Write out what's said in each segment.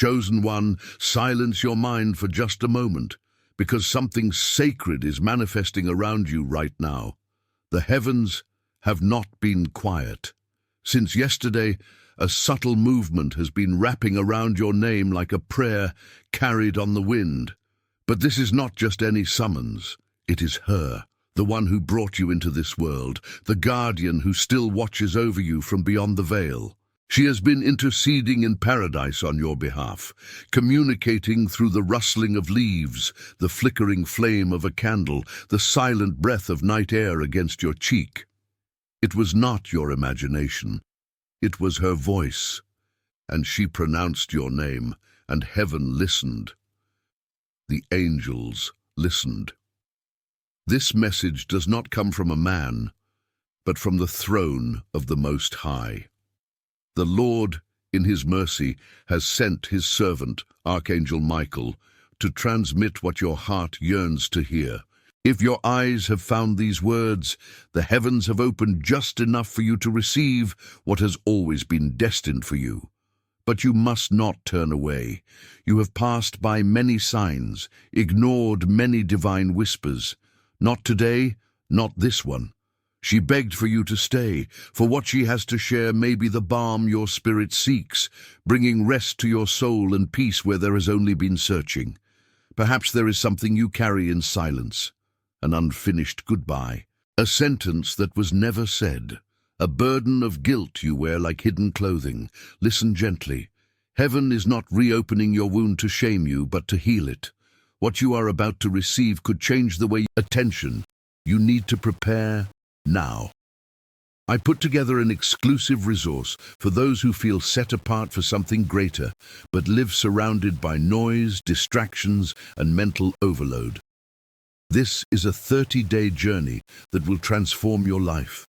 Chosen one, silence your mind for just a moment, because something sacred is manifesting around you right now. The heavens have not been quiet. Since yesterday, a subtle movement has been wrapping around your name like a prayer carried on the wind. But this is not just any summons. It is her, the one who brought you into this world, the guardian who still watches over you from beyond the veil. She has been interceding in paradise on your behalf, communicating through the rustling of leaves, the flickering flame of a candle, the silent breath of night air against your cheek. It was not your imagination. It was her voice, and she pronounced your name, and heaven listened. The angels listened. This message does not come from a man, but from the throne of the Most High. The Lord, in his mercy, has sent his servant, Archangel Michael, to transmit what your heart yearns to hear. If your eyes have found these words, the heavens have opened just enough for you to receive what has always been destined for you. But you must not turn away. You have passed by many signs, ignored many divine whispers. Not today, not this one. She begged for you to stay, for what she has to share may be the balm your spirit seeks, bringing rest to your soul and peace where there has only been searching. Perhaps there is something you carry in silence, an unfinished goodbye, a sentence that was never said, a burden of guilt you wear like hidden clothing. Listen gently. Heaven is not reopening your wound to shame you, but to heal it. What you are about to receive could change the way you attention. You need to prepare now. I put together an exclusive resource for those who feel set apart for something greater, but live surrounded by noise, distractions, and mental overload. This is a 30-day journey that will transform your life.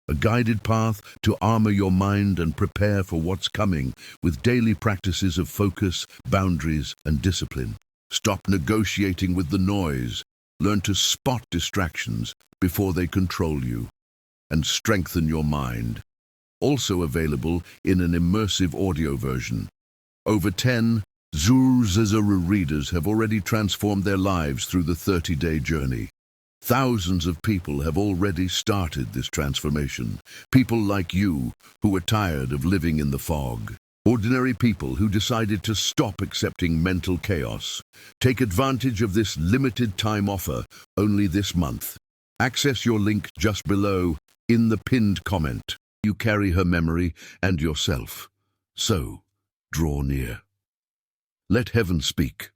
A guided path to armor your mind and prepare for what's coming with daily practices of focus, boundaries, and discipline. Stop negotiating with the noise. Learn to spot distractions before they control you, and strengthen your mind. Also available in an immersive audio version. Over 10 Zuru readers have already transformed their lives through the 30-day journey. Thousands of people have already started this transformation. People like you who are tired of living in the fog. Ordinary people who decided to stop accepting mental chaos. Take advantage of this limited time offer only this month. Access your link just below in the pinned comment. You carry her memory and yourself. So, draw near. Let heaven speak.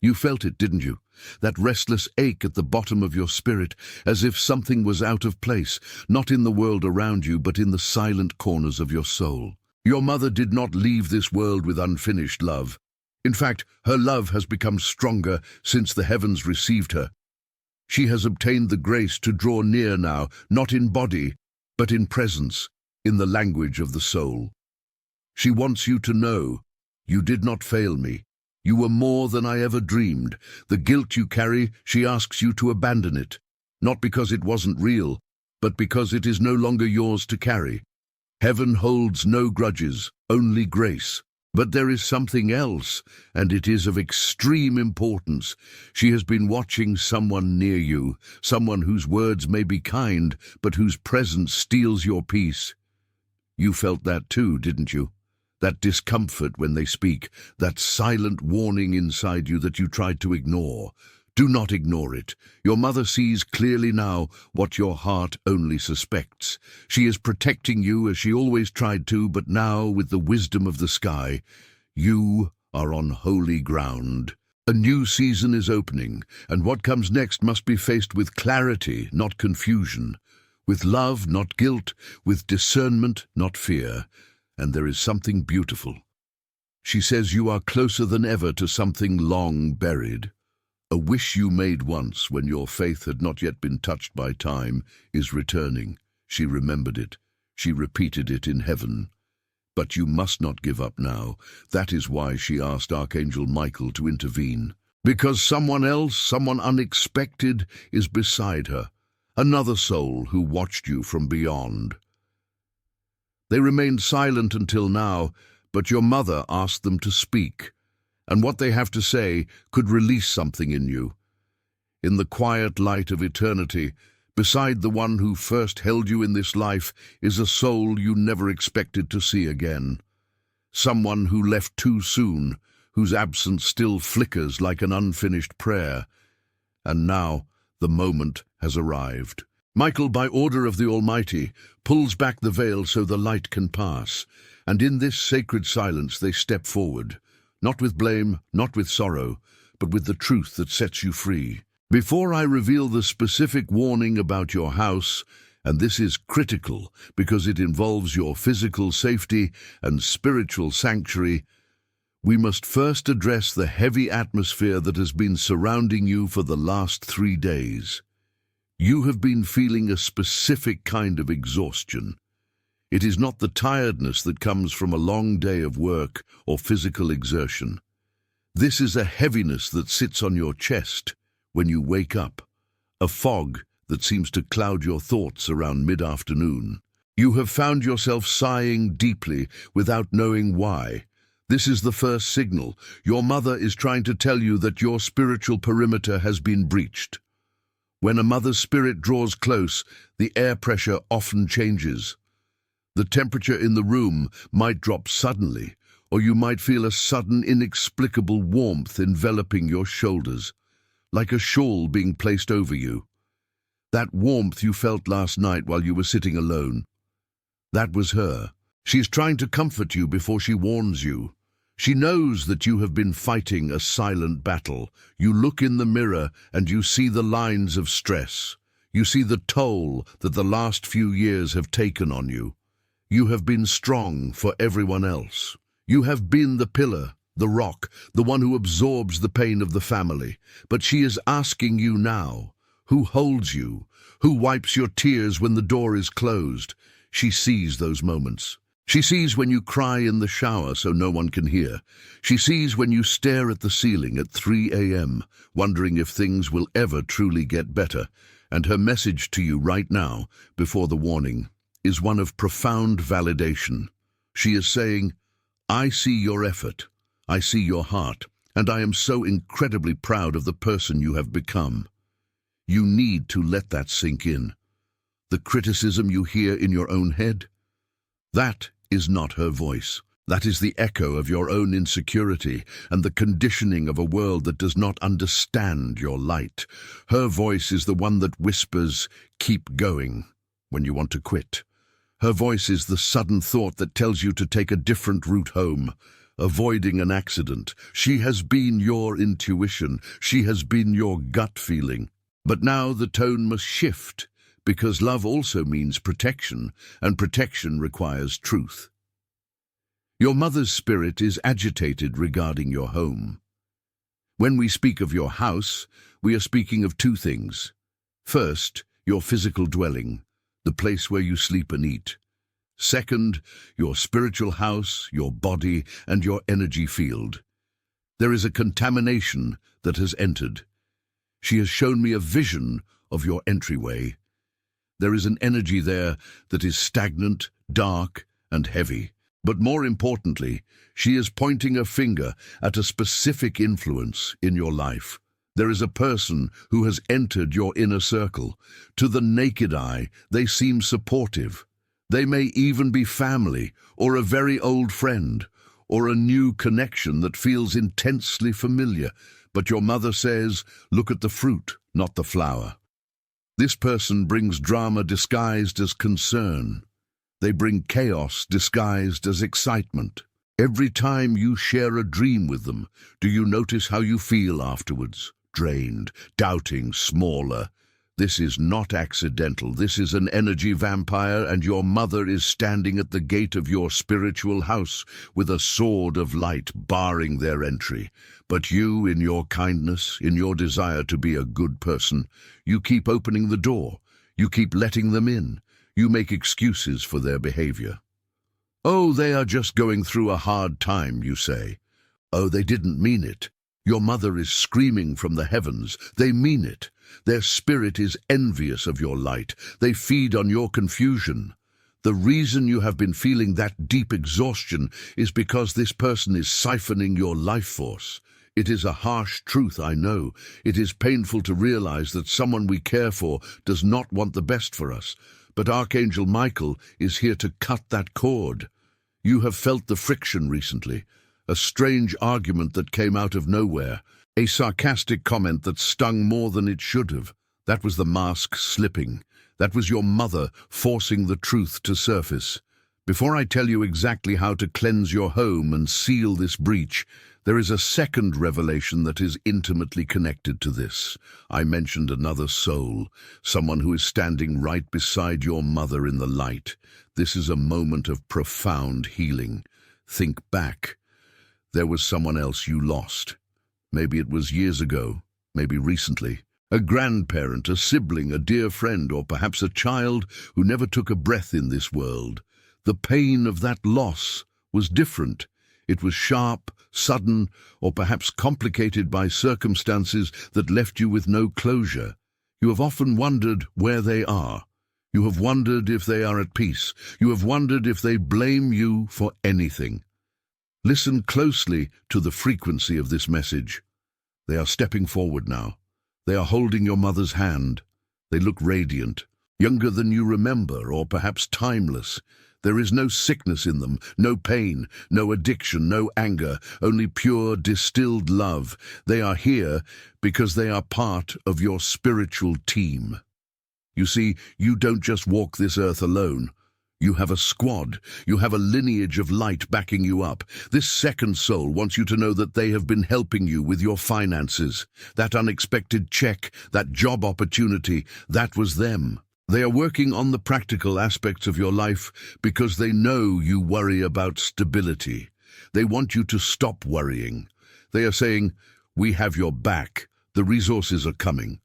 You felt it, didn't you? That restless ache at the bottom of your spirit, as if something was out of place, not in the world around you, but in the silent corners of your soul. Your mother did not leave this world with unfinished love. In fact, her love has become stronger since the heavens received her. She has obtained the grace to draw near now, not in body, but in presence, in the language of the soul. She wants you to know, you did not fail me. You were more than I ever dreamed. The guilt you carry, she asks you to abandon it, not because it wasn't real, but because it is no longer yours to carry. Heaven holds no grudges, only grace. But there is something else, and it is of extreme importance. She has been watching someone near you, someone whose words may be kind, but whose presence steals your peace. You felt that too, didn't you? That discomfort when they speak, that silent warning inside you that you tried to ignore. Do not ignore it. Your mother sees clearly now what your heart only suspects. She is protecting you as she always tried to, but now, with the wisdom of the sky, you are on holy ground. A new season is opening, and what comes next must be faced with clarity, not confusion, with love, not guilt, with discernment, not fear. And there is something beautiful. She says you are closer than ever to something long buried. A wish you made once when your faith had not yet been touched by time is returning. She remembered it. She repeated it in heaven. But you must not give up now. That is why she asked Archangel Michael to intervene. Because someone else, someone unexpected, is beside her. Another soul who watched you from beyond. They remained silent until now, but your mother asked them to speak. and what they have to say could release something in you. In the quiet light of eternity, beside the one who first held you in this life, is a soul you never expected to see again. Someone who left too soon, whose absence still flickers like an unfinished prayer. And now the moment has arrived. Michael, by order of the Almighty, pulls back the veil so the light can pass, and in this sacred silence they step forward, not with blame, not with sorrow, but with the truth that sets you free. Before I reveal the specific warning about your house, and this is critical because it involves your physical safety and spiritual sanctuary, we must first address the heavy atmosphere that has been surrounding you for the last 3 days. You have been feeling a specific kind of exhaustion. It is not the tiredness that comes from a long day of work or physical exertion. This is a heaviness that sits on your chest when you wake up, a fog that seems to cloud your thoughts around mid-afternoon. You have found yourself sighing deeply without knowing why. This is the first signal. Your mother is trying to tell you that your spiritual perimeter has been breached. When a mother's spirit draws close, the air pressure often changes. The temperature in the room might drop suddenly, or you might feel a sudden, inexplicable warmth enveloping your shoulders, like a shawl being placed over you. That warmth you felt last night while you were sitting alone, that was her. She is trying to comfort you before she warns you. She knows that you have been fighting a silent battle. You look in the mirror and you see the lines of stress. You see the toll that the last few years have taken on you. You have been strong for everyone else. You have been the pillar, the rock, the one who absorbs the pain of the family. But she is asking you now, who holds you, who wipes your tears when the door is closed. She sees those moments. She sees when you cry in the shower so no one can hear. She sees when you stare at the ceiling at 3 a.m., wondering if things will ever truly get better. And her message to you right now, before the warning, is one of profound validation. She is saying, I see your effort, I see your heart, and I am so incredibly proud of the person you have become. You need to let that sink in. The criticism you hear in your own head, that is not her voice. That is the echo of your own insecurity and the conditioning of a world that does not understand your light. Her voice is the one that whispers, keep going, when you want to quit. Her voice is the sudden thought that tells you to take a different route home, avoiding an accident. She has been your intuition. She has been your gut feeling. But now the tone must shift, because love also means protection, and protection requires truth. Your mother's spirit is agitated regarding your home. When we speak of your house, we are speaking of 2 things. First, your physical dwelling, the place where you sleep and eat. Second, your spiritual house, your body, and your energy field. There is a contamination that has entered. She has shown me a vision of your entryway. There is an energy there that is stagnant, dark, and heavy. But more importantly, she is pointing a finger at a specific influence in your life. There is a person who has entered your inner circle. To the naked eye, they seem supportive. They may even be family, or a very old friend, or a new connection that feels intensely familiar. But your mother says, look at the fruit, not the flower. This person brings drama disguised as concern. They bring chaos disguised as excitement. Every time you share a dream with them, do you notice how you feel afterwards? Drained, doubting, smaller. This is not accidental. This is an energy vampire, and your mother is standing at the gate of your spiritual house with a sword of light barring their entry. But you, in your kindness, in your desire to be a good person, you keep opening the door. You keep letting them in. You make excuses for their behavior. Oh, they are just going through a hard time, you say. Oh, they didn't mean it. Your mother is screaming from the heavens. They mean it. Their spirit is envious of your light. They feed on your confusion. The reason you have been feeling that deep exhaustion is because this person is siphoning your life force. It is a harsh truth, I know. It is painful to realize that someone we care for does not want the best for us. But Archangel Michael is here to cut that cord. You have felt the friction recently, a strange argument that came out of nowhere, a sarcastic comment that stung more than it should have. That was the mask slipping. That was your mother forcing the truth to surface. Before I tell you exactly how to cleanse your home and seal this breach, there is a second revelation that is intimately connected to this. I mentioned another soul, someone who is standing right beside your mother in the light. This is a moment of profound healing. Think back. There was someone else you lost. Maybe it was years ago, maybe recently. A grandparent, a sibling, a dear friend, or perhaps a child who never took a breath in this world. The pain of that loss was different. It was sharp, sudden, or perhaps complicated by circumstances that left you with no closure. You have often wondered where they are. You have wondered if they are at peace. You have wondered if they blame you for anything. Listen closely to the frequency of this message. They are stepping forward now. They are holding your mother's hand. They look radiant, younger than you remember, or perhaps timeless. There is no sickness in them, no pain, no addiction, no anger, only pure, distilled love. They are here because they are part of your spiritual team. You see, you don't just walk this earth alone. You have a squad. You have a lineage of light backing you up. This second soul wants you to know that they have been helping you with your finances. That unexpected check, that job opportunity, that was them. They are working on the practical aspects of your life because they know you worry about stability. They want you to stop worrying. They are saying, "We have your back. The resources are coming."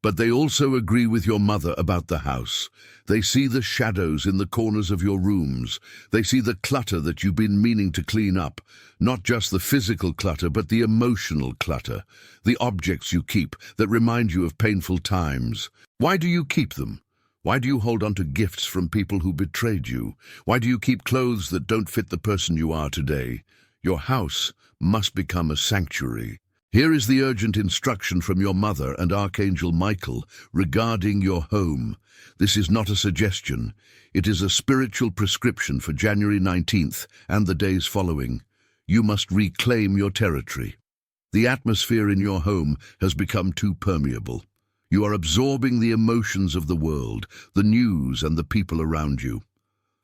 But they also agree with your mother about the house. They see the shadows in the corners of your rooms. They see the clutter that you've been meaning to clean up. Not just the physical clutter, but the emotional clutter. The objects you keep that remind you of painful times. Why do you keep them? Why do you hold on to gifts from people who betrayed you? Why do you keep clothes that don't fit the person you are today? Your house must become a sanctuary. Here is the urgent instruction from your mother and Archangel Michael regarding your home. This is not a suggestion. It is a spiritual prescription for January 19th and the days following. You must reclaim your territory. The atmosphere in your home has become too permeable. You are absorbing the emotions of the world, the news and the people around you.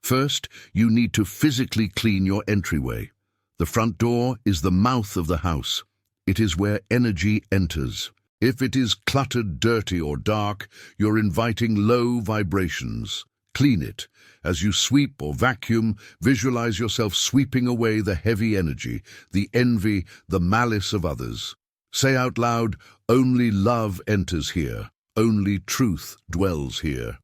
First, you need to physically clean your entryway. The front door is the mouth of the house. It is where energy enters. If it is cluttered, dirty, or dark, you're inviting low vibrations. Clean it. As you sweep or vacuum, visualize yourself sweeping away the heavy energy, the envy, the malice of others. Say out loud, "Only love enters here. Only truth dwells here."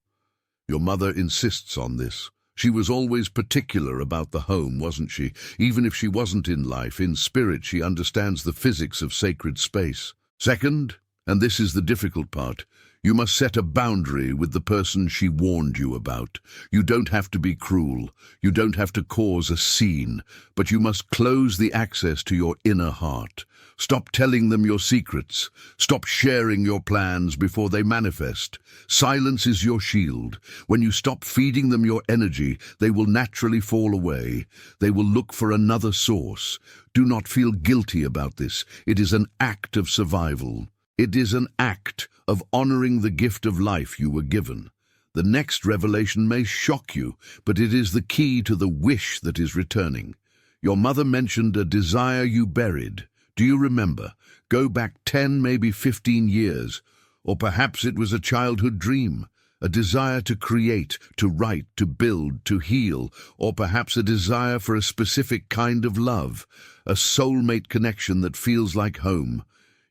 Your mother insists on this. She was always particular about the home, wasn't she? Even if she wasn't in life, in spirit, she understands the physics of sacred space. Second, and this is the difficult part, you must set a boundary with the person she warned you about. You don't have to be cruel. You don't have to cause a scene, but you must close the access to your inner heart. Stop telling them your secrets. Stop sharing your plans before they manifest. Silence is your shield. When you stop feeding them your energy, they will naturally fall away. They will look for another source. Do not feel guilty about this. It is an act of survival. It is an act of honoring the gift of life you were given. The next revelation may shock you, but it is the key to the wish that is returning. Your mother mentioned a desire you buried. Do you remember? Go back 10, maybe 15 years. Or perhaps it was a childhood dream, a desire to create, to write, to build, to heal, or perhaps a desire for a specific kind of love, a soulmate connection that feels like home.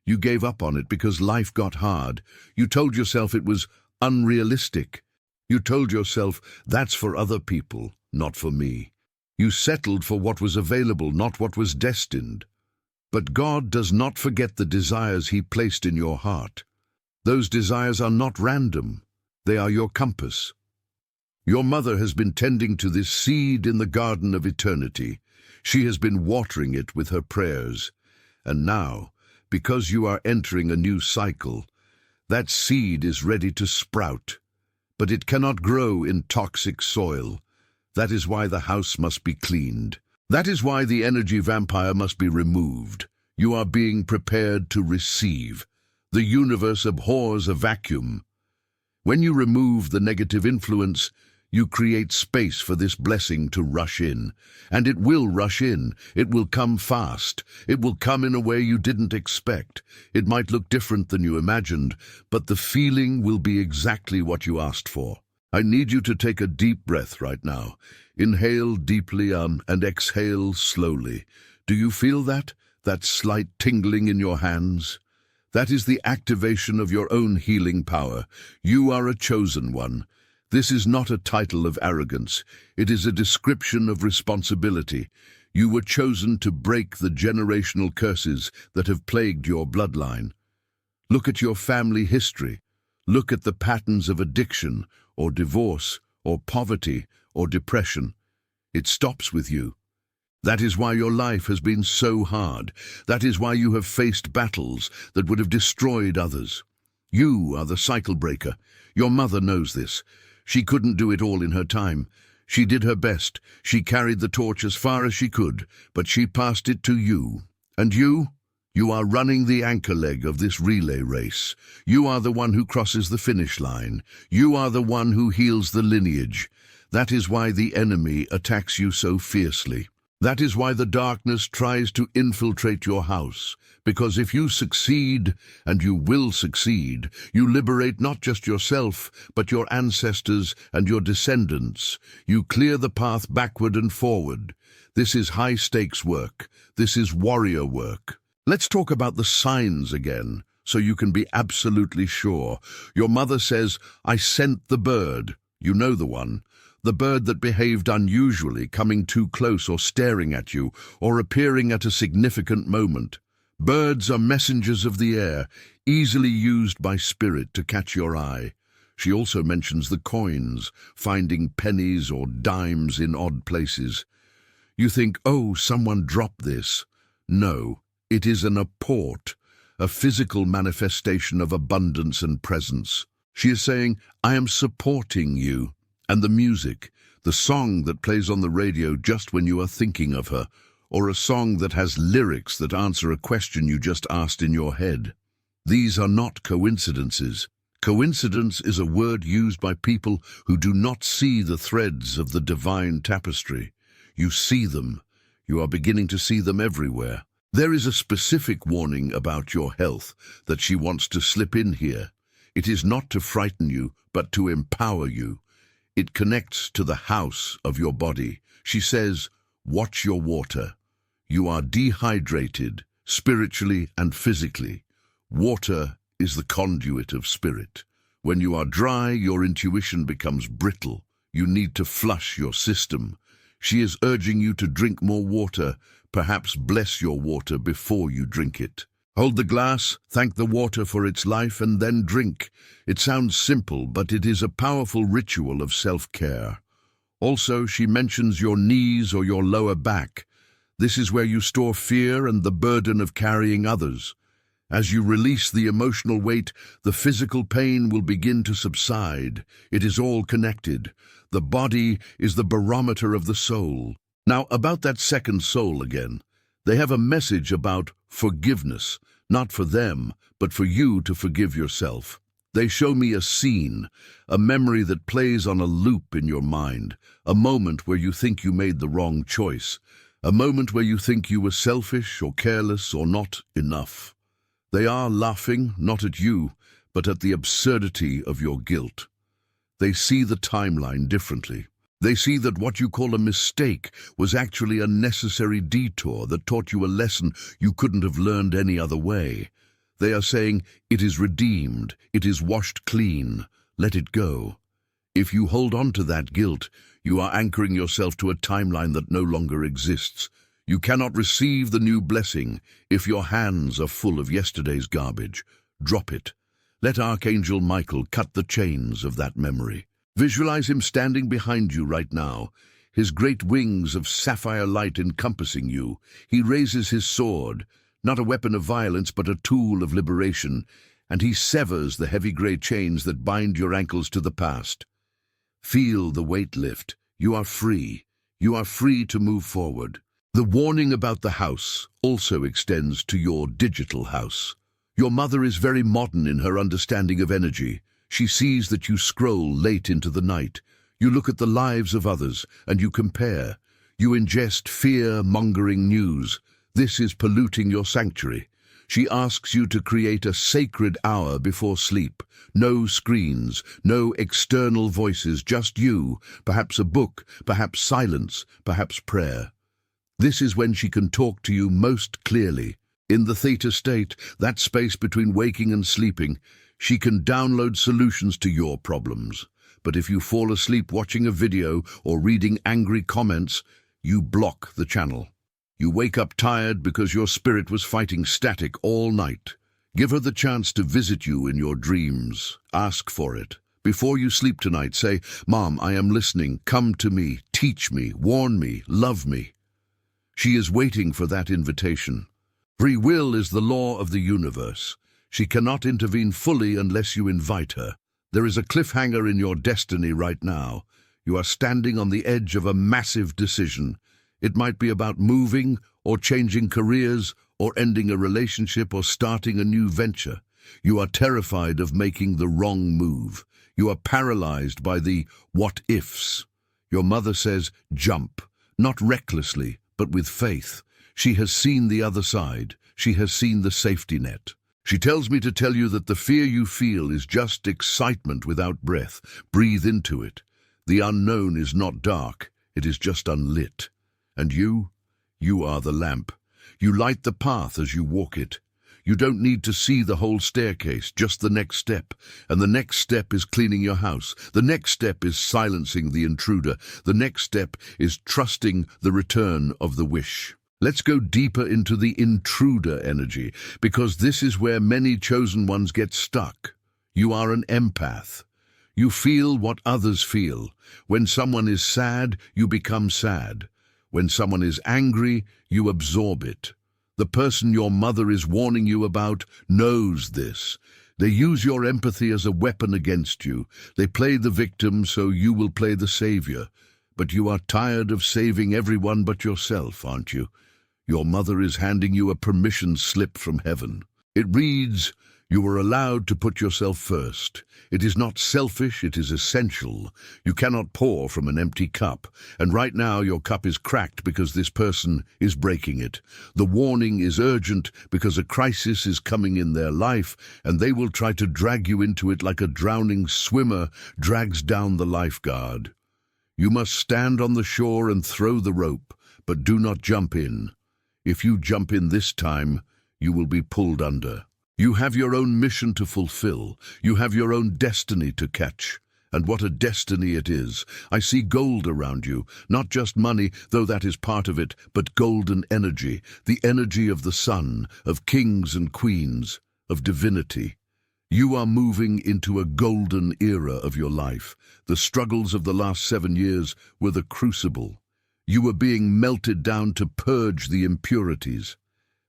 You gave up on it because life got hard. You told yourself it was unrealistic. You told yourself, that's for other people, not for me. You settled for what was available, not what was destined. But God does not forget the desires He placed in your heart. Those desires are not random. They are your compass. Your mother has been tending to this seed in the garden of eternity. She has been watering it with her prayers. And now, because you are entering a new cycle, that seed is ready to sprout. But it cannot grow in toxic soil. That is why the house must be cleaned. That is why the energy vampire must be removed. You are being prepared to receive. The universe abhors a vacuum. When you remove the negative influence, you create space for this blessing to rush in. And it will rush in. It will come fast. It will come in a way you didn't expect. It might look different than you imagined, but the feeling will be exactly what you asked for. I need you to take a deep breath right now. Inhale deeply and exhale slowly. Do you feel that? That slight tingling in your hands? That is the activation of your own healing power. You are a chosen one. This is not a title of arrogance. It is a description of responsibility. You were chosen to break the generational curses that have plagued your bloodline. Look at your family history. Look at the patterns of addiction, or divorce, or poverty, or depression. It stops with you. That is why your life has been so hard. That is why you have faced battles that would have destroyed others. You are the cycle breaker. Your mother knows this. She couldn't do it all in her time. She did her best. She carried the torch as far as she could, but she passed it to you. And you are running the anchor leg of this relay race. You are the one who crosses the finish line. You are the one who heals the lineage. That is why the enemy attacks you so fiercely. That is why the darkness tries to infiltrate your house. Because if you succeed, and you will succeed, you liberate not just yourself, but your ancestors and your descendants. You clear the path backward and forward. This is high-stakes work. This is warrior work. Let's talk about the signs again, so you can be absolutely sure. Your mother says, "I sent the bird." You know the one. The bird that behaved unusually, coming too close or staring at you, or appearing at a significant moment. Birds are messengers of the air, easily used by spirit to catch your eye. She also mentions the coins, finding pennies or dimes in odd places. You think, oh, someone dropped this. No, it is an apport, a physical manifestation of abundance and presence. She is saying, I am supporting you. And the music, the song that plays on the radio just when you are thinking of her, or a song that has lyrics that answer a question you just asked in your head. These are not coincidences. Coincidence is a word used by people who do not see the threads of the divine tapestry. You see them. You are beginning to see them everywhere. There is a specific warning about your health that she wants to slip in here. It is not to frighten you, but to empower you. It connects to the house of your body. She says, watch your water. You are dehydrated, spiritually and physically. Water is the conduit of spirit. When you are dry, your intuition becomes brittle. You need to flush your system. She is urging you to drink more water. Perhaps bless your water before you drink it. Hold the glass, thank the water for its life, and then drink. It sounds simple, but it is a powerful ritual of self-care. Also, she mentions your knees or your lower back. This is where you store fear and the burden of carrying others. As you release the emotional weight, the physical pain will begin to subside. It is all connected. The body is the barometer of the soul. Now, about that second soul again. They have a message about forgiveness, not for them, but for you to forgive yourself. They show me a scene, a memory that plays on a loop in your mind, a moment where you think you made the wrong choice, a moment where you think you were selfish or careless or not enough. They are laughing, not at you, but at the absurdity of your guilt. They see the timeline differently. They see that what you call a mistake was actually a necessary detour that taught you a lesson you couldn't have learned any other way. They are saying, it is redeemed, it is washed clean, let it go. If you hold on to that guilt, you are anchoring yourself to a timeline that no longer exists. You cannot receive the new blessing if your hands are full of yesterday's garbage. Drop it. Let Archangel Michael cut the chains of that memory. Visualize him standing behind you right now, his great wings of sapphire light encompassing you. He raises his sword, not a weapon of violence but a tool of liberation, and he severs the heavy grey chains that bind your ankles to the past. Feel the weight lift. You are free. You are free to move forward. The warning about the house also extends to your digital house. Your mother is very modern in her understanding of energy. She sees that you scroll late into the night. You look at the lives of others and you compare. You ingest fear-mongering news. This is polluting your sanctuary. She asks you to create a sacred hour before sleep. No screens, no external voices, just you, perhaps a book, perhaps silence, perhaps prayer. This is when she can talk to you most clearly. In the theta state, that space between waking and sleeping, she can download solutions to your problems. But if you fall asleep watching a video or reading angry comments, you block the channel. You wake up tired because your spirit was fighting static all night. Give her the chance to visit you in your dreams. Ask for it. Before you sleep tonight, say, "Mom, I am listening. Come to me. Teach me. Warn me. Love me." She is waiting for that invitation. Free will is the law of the universe. She cannot intervene fully unless you invite her. There is a cliffhanger in your destiny right now. You are standing on the edge of a massive decision. It might be about moving, or changing careers, or ending a relationship, or starting a new venture. You are terrified of making the wrong move. You are paralyzed by the what-ifs. Your mother says, jump, not recklessly, but with faith. She has seen the other side. She has seen the safety net. She tells me to tell you that the fear you feel is just excitement without breath. Breathe into it. The unknown is not dark. It is just unlit. And you are the lamp. You light the path as you walk it. You don't need to see the whole staircase, just the next step. And the next step is cleaning your house. The next step is silencing the intruder. The next step is trusting the return of the wish. Let's go deeper into the intruder energy, because this is where many chosen ones get stuck. You are an empath. You feel what others feel. When someone is sad, you become sad. When someone is angry, you absorb it. The person your mother is warning you about knows this. They use your empathy as a weapon against you. They play the victim so you will play the savior. But you are tired of saving everyone but yourself, aren't you? Your mother is handing you a permission slip from heaven. It reads, "You are allowed to put yourself first. It is not selfish, it is essential. You cannot pour from an empty cup. And right now your cup is cracked because this person is breaking it. The warning is urgent because a crisis is coming in their life, and they will try to drag you into it like a drowning swimmer drags down the lifeguard. You must stand on the shore and throw the rope, but do not jump in. If you jump in this time, you will be pulled under. You have your own mission to fulfill. You have your own destiny to catch. And what a destiny it is. I see gold around you, not just money, though that is part of it, but golden energy, the energy of the sun, of kings and queens, of divinity. You are moving into a golden era of your life. The struggles of the last 7 years were the crucible. You were being melted down to purge the impurities.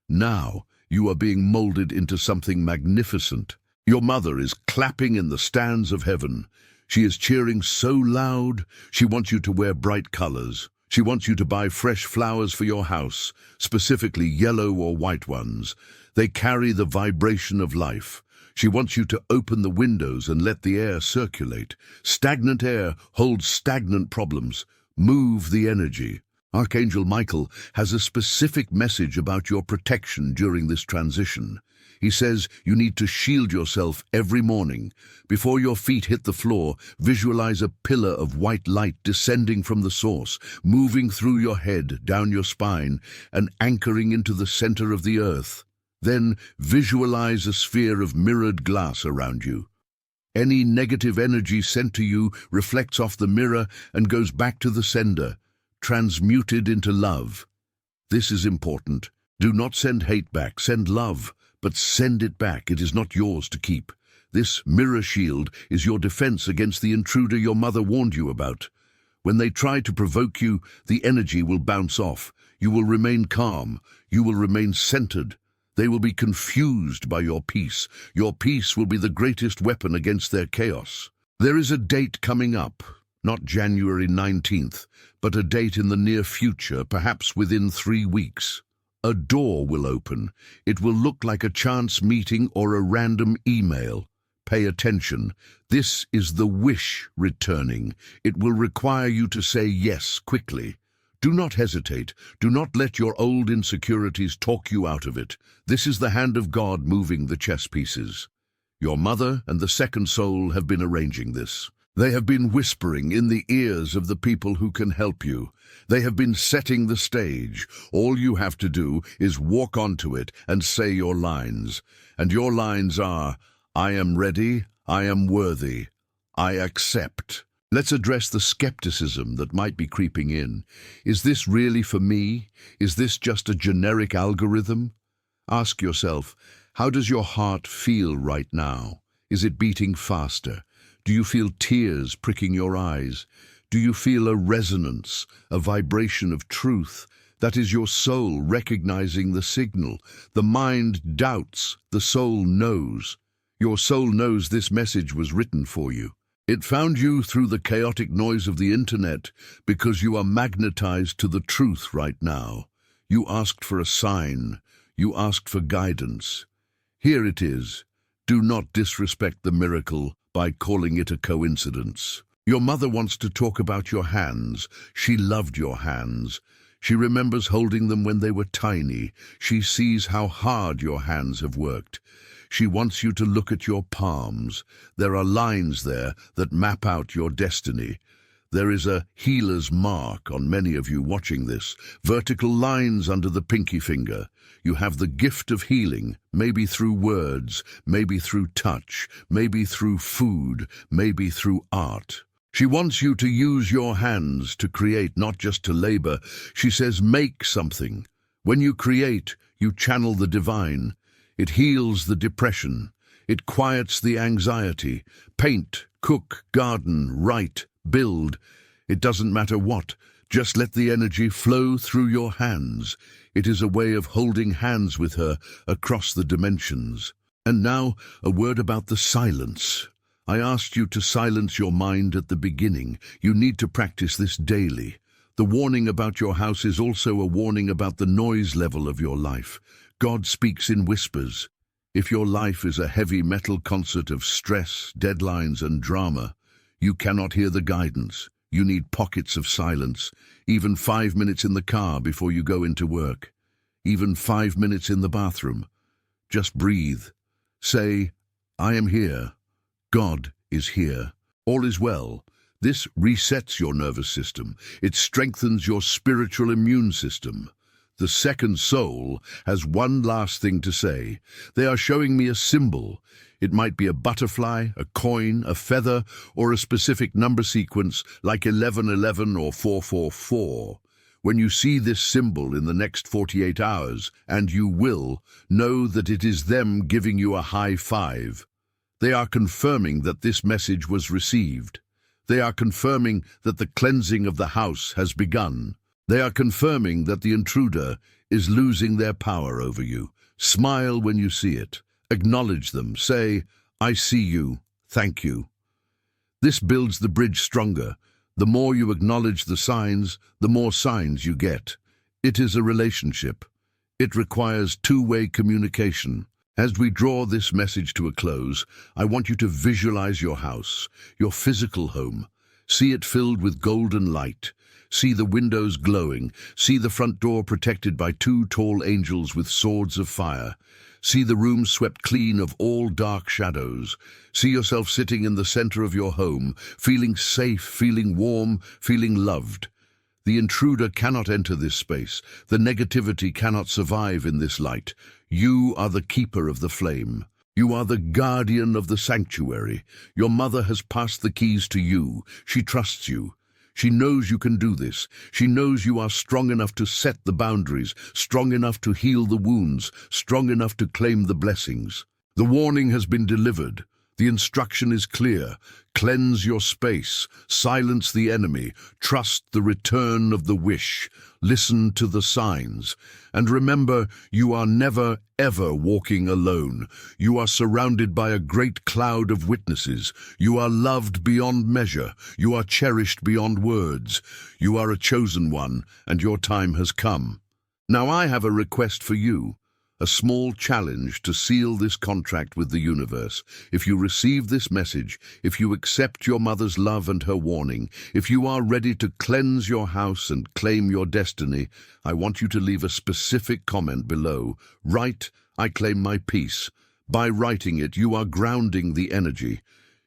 Now, you are being molded into something magnificent. Your mother is clapping in the stands of heaven. She is cheering so loud. She wants you to wear bright colors. She wants you to buy fresh flowers for your house, specifically yellow or white ones. They carry the vibration of life. She wants you to open the windows and let the air circulate. Stagnant air holds stagnant problems. Move the energy. Archangel Michael has a specific message about your protection during this transition. He says you need to shield yourself every morning. Before your feet hit the floor, visualize a pillar of white light descending from the source, moving through your head, down your spine, and anchoring into the center of the earth. Then visualize a sphere of mirrored glass around you. Any negative energy sent to you reflects off the mirror and goes back to the sender, transmuted into love. This is important. Do not send hate back, send love, but send it back. It is not yours to keep. This mirror shield is your defense against the intruder your mother warned you about. When they try to provoke you, the energy will bounce off. You will remain calm. You will remain centered. They will be confused by your peace. Your peace will be the greatest weapon against their chaos. There is a date coming up, not January 19th, but a date in the near future, perhaps within 3 weeks. A door will open. It will look like a chance meeting or a random email. Pay attention. This is the wish returning. It will require you to say yes quickly. Do not hesitate. Do not let your old insecurities talk you out of it. This is the hand of God moving the chess pieces. Your mother and the second soul have been arranging this. They have been whispering in the ears of the people who can help you. They have been setting the stage. All you have to do is walk onto it and say your lines. And your lines are, I am ready, I am worthy, I accept. Let's address the skepticism that might be creeping in. Is this really for me? Is this just a generic algorithm? Ask yourself, how does your heart feel right now? Is it beating faster? Do you feel tears pricking your eyes? Do you feel a resonance, a vibration of truth? That is your soul recognizing the signal. The mind doubts, the soul knows. Your soul knows this message was written for you. It found you through the chaotic noise of the internet because you are magnetized to the truth right now. You asked for a sign. You asked for guidance. Here it is. Do not disrespect the miracle by calling it a coincidence. Your mother wants to talk about your hands. She loved your hands. She remembers holding them when they were tiny. She sees how hard your hands have worked. She wants you to look at your palms. There are lines there that map out your destiny. There is a healer's mark on many of you watching this. Vertical lines under the pinky finger. You have the gift of healing, maybe through words, maybe through touch, maybe through food, maybe through art. She wants you to use your hands to create, not just to labor. She says, make something. When you create, you channel the divine. It heals the depression. It quiets the anxiety. Paint, cook, garden, write, build. It doesn't matter what. Just let the energy flow through your hands. It is a way of holding hands with her across the dimensions. And now, a word about the silence. I asked you to silence your mind at the beginning. You need to practice this daily. The warning about your house is also a warning about the noise level of your life. God speaks in whispers. If your life is a heavy metal concert of stress, deadlines, and drama, you cannot hear the guidance. You need pockets of silence, even 5 minutes in the car before you go into work, even 5 minutes in the bathroom. Just breathe. Say, I am here. God is here. All is well. This resets your nervous system. It strengthens your spiritual immune system. The second soul has one last thing to say. They are showing me a symbol. It might be a butterfly, a coin, a feather, or a specific number sequence like 1111 or 444. When you see this symbol in the next 48 hours, and you will, know that it is them giving you a high five. They are confirming that this message was received. They are confirming that the cleansing of the house has begun. They are confirming that the intruder is losing their power over you. Smile when you see it. Acknowledge them. Say, I see you. Thank you. This builds the bridge stronger. The more you acknowledge the signs, the more signs you get. It is a relationship. It requires two-way communication. As we draw this message to a close, I want you to visualize your house, your physical home. See it filled with golden light. See the windows glowing. See the front door protected by 2 tall angels with swords of fire. See the room swept clean of all dark shadows. See yourself sitting in the center of your home, feeling safe, feeling warm, feeling loved. The intruder cannot enter this space. The negativity cannot survive in this light. You are the keeper of the flame. You are the guardian of the sanctuary. Your mother has passed the keys to you. She trusts you. She knows you can do this. She knows you are strong enough to set the boundaries, strong enough to heal the wounds, strong enough to claim the blessings. The warning has been delivered. The instruction is clear. Cleanse your space, silence the enemy, trust the return of the wish, listen to the signs. And remember, you are never, ever walking alone. You are surrounded by a great cloud of witnesses. You are loved beyond measure. You are cherished beyond words. You are a chosen one, and your time has come. Now I have a request for you. A small challenge to seal this contract with the universe. If you receive this message, if you accept your mother's love and her warning, if you are ready to cleanse your house and claim your destiny, I want you to leave a specific comment below. Write, "I claim my peace." By writing it, you are grounding the energy.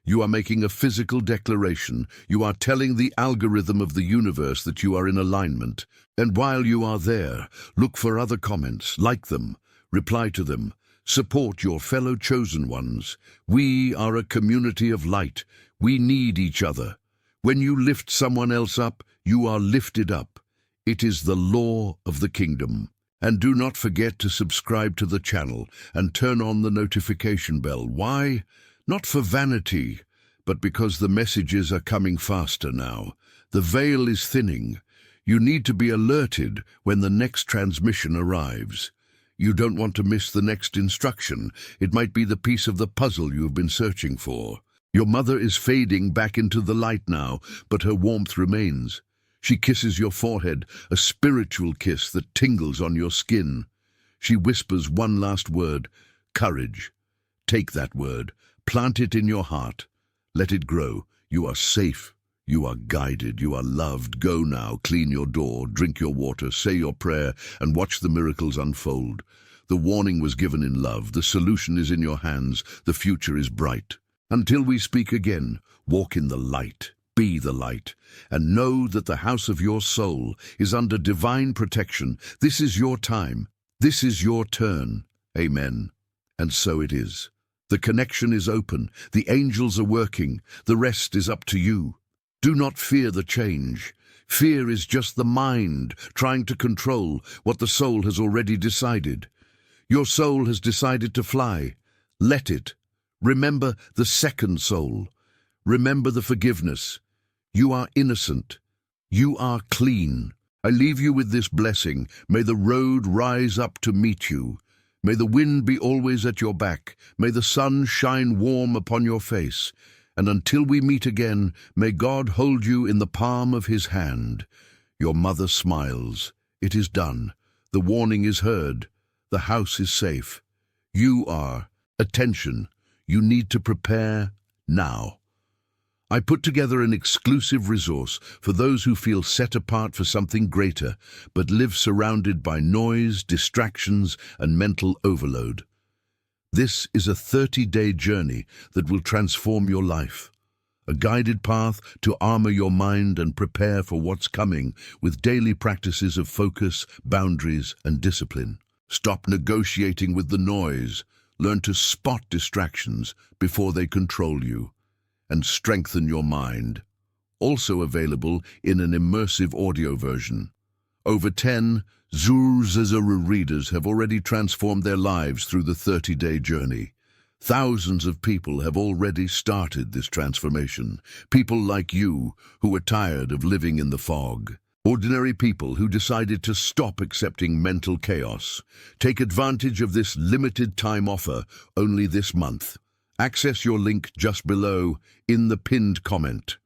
You are making a physical declaration. You are telling the algorithm of the universe that you are in alignment. And while you are there, look for other comments, like them. Reply to them. Support your fellow chosen ones. We are a community of light. We need each other. When you lift someone else up, you are lifted up. It is the law of the kingdom. And do not forget to subscribe to the channel and turn on the notification bell. Why? Not for vanity, but because the messages are coming faster now. The veil is thinning. You need to be alerted when the next transmission arrives. You don't want to miss the next instruction. It might be the piece of the puzzle you've been searching for. Your mother is fading back into the light now, but her warmth remains. She kisses your forehead, a spiritual kiss that tingles on your skin. She whispers one last word, courage. Take that word, plant it in your heart. Let it grow. You are safe. You are guided, you are loved. Go now, clean your door, drink your water, say your prayer, and watch the miracles unfold. The warning was given in love. The solution is in your hands. The future is bright. Until we speak again, walk in the light, be the light, and know that the house of your soul is under divine protection. This is your time. This is your turn. Amen. And so it is. The connection is open. The angels are working. The rest is up to you. Do not fear the change. Fear is just the mind trying to control what the soul has already decided. Your soul has decided to fly. Let it. Remember the second soul. Remember the forgiveness. You are innocent. You are clean. I leave you with this blessing. May the road rise up to meet you. May the wind be always at your back. May the sun shine warm upon your face. And until we meet again, may God hold you in the palm of his hand. Your mother smiles. It is done. The warning is heard. The house is safe. You are. Attention. You need to prepare now. I put together an exclusive resource for those who feel set apart for something greater, but live surrounded by noise, distractions, and mental overload. This is a 30-day journey that will transform your life. A guided path to armor your mind and prepare for what's coming with daily practices of focus, boundaries, and discipline. Stop negotiating with the noise. Learn to spot distractions before they control you. And strengthen your mind. Also available in an immersive audio version. Over 10 Zuzazara readers have already transformed their lives through the 30-day journey. Thousands of people have already started this transformation. People like you who are tired of living in the fog. Ordinary people who decided to stop accepting mental chaos. Take advantage of this limited time offer only this month. Access your link just below in the pinned comment.